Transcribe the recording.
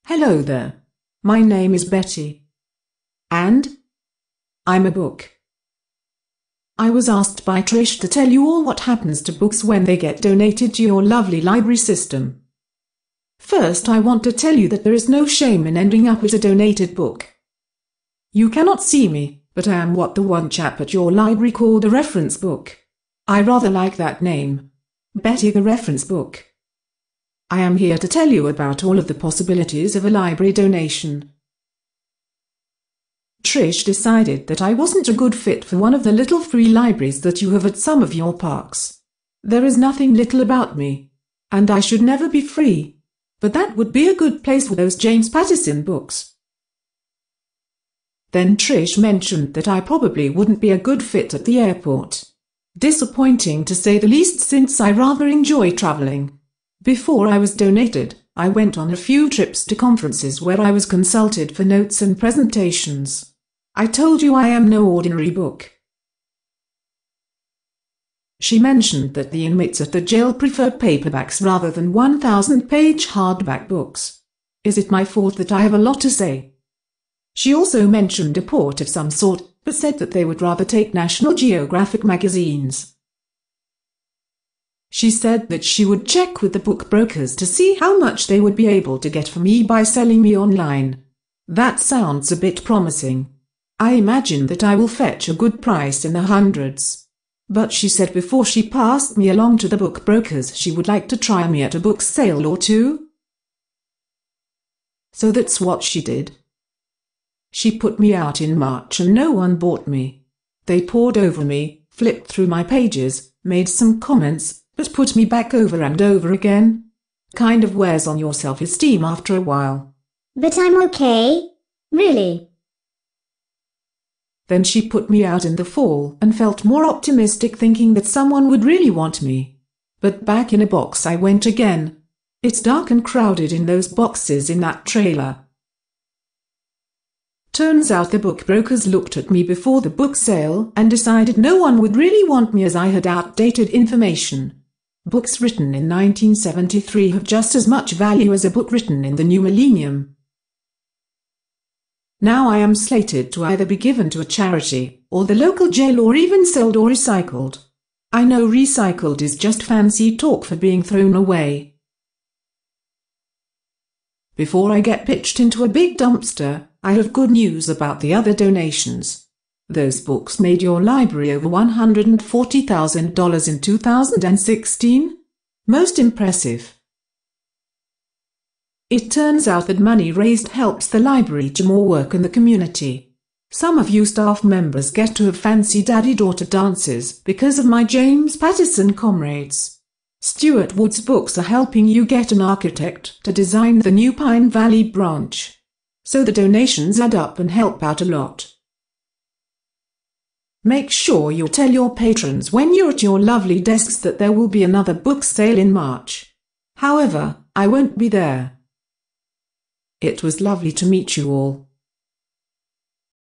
Hello there. My name is Betty. And? I'm a book. I was asked by Trish to tell you all what happens to books when they get donated to your lovely library system. First, I want to tell you that there is no shame in ending up with a donated book. You cannot see me, but I am what the one chap at your library called a reference book. I rather like that name. Betty the Reference Book. I am here to tell you about all of the possibilities of a library donation. Trish decided that I wasn't a good fit for one of the little free libraries that you have at some of your parks. There is nothing little about me, and I should never be free. But that would be a good place for those James Patterson books. Then Trish mentioned that I probably wouldn't be a good fit at the airport. Disappointing to say the least, since I rather enjoy traveling. Before I was donated, I went on a few trips to conferences where I was consulted for notes and presentations. I told you I am no ordinary book. She mentioned that the inmates at the jail prefer paperbacks rather than 1,000-page hardback books. Is it my fault that I have a lot to say? She also mentioned a port of some sort, but said that they would rather take National Geographic magazines. She said that she would check with the book brokers to see how much they would be able to get for me by selling me online. That sounds a bit promising. I imagine that I will fetch a good price in the hundreds. But she said before she passed me along to the book brokers she would like to try me at a book sale or two. So that's what she did. She put me out in March and no one bought me. They pored over me, flipped through my pages, made some comments, but put me back over and over again. Kind of wears on your self-esteem after a while. But I'm okay. Really. Then she put me out in the fall and felt more optimistic, thinking that someone would really want me. But back in a box I went again. It's dark and crowded in those boxes in that trailer. Turns out the book brokers looked at me before the book sale and decided no one would really want me as I had outdated information. Books written in 1973 have just as much value as a book written in the new millennium. Now I am slated to either be given to a charity, or the local jail, or even sold or recycled. I know recycled is just fancy talk for being thrown away. Before I get pitched into a big dumpster, I have good news about the other donations. Those books made your library over $140,000 in 2016? Most impressive. It turns out that money raised helps the library do more work in the community. Some of you staff members get to have fancy daddy-daughter dances because of my James Patterson comrades. Stuart Wood's books are helping you get an architect to design the new Pine Valley branch. So the donations add up and help out a lot. Make sure you tell your patrons when you're at your lovely desks that there will be another book sale in March. However, I won't be there. It was lovely to meet you all.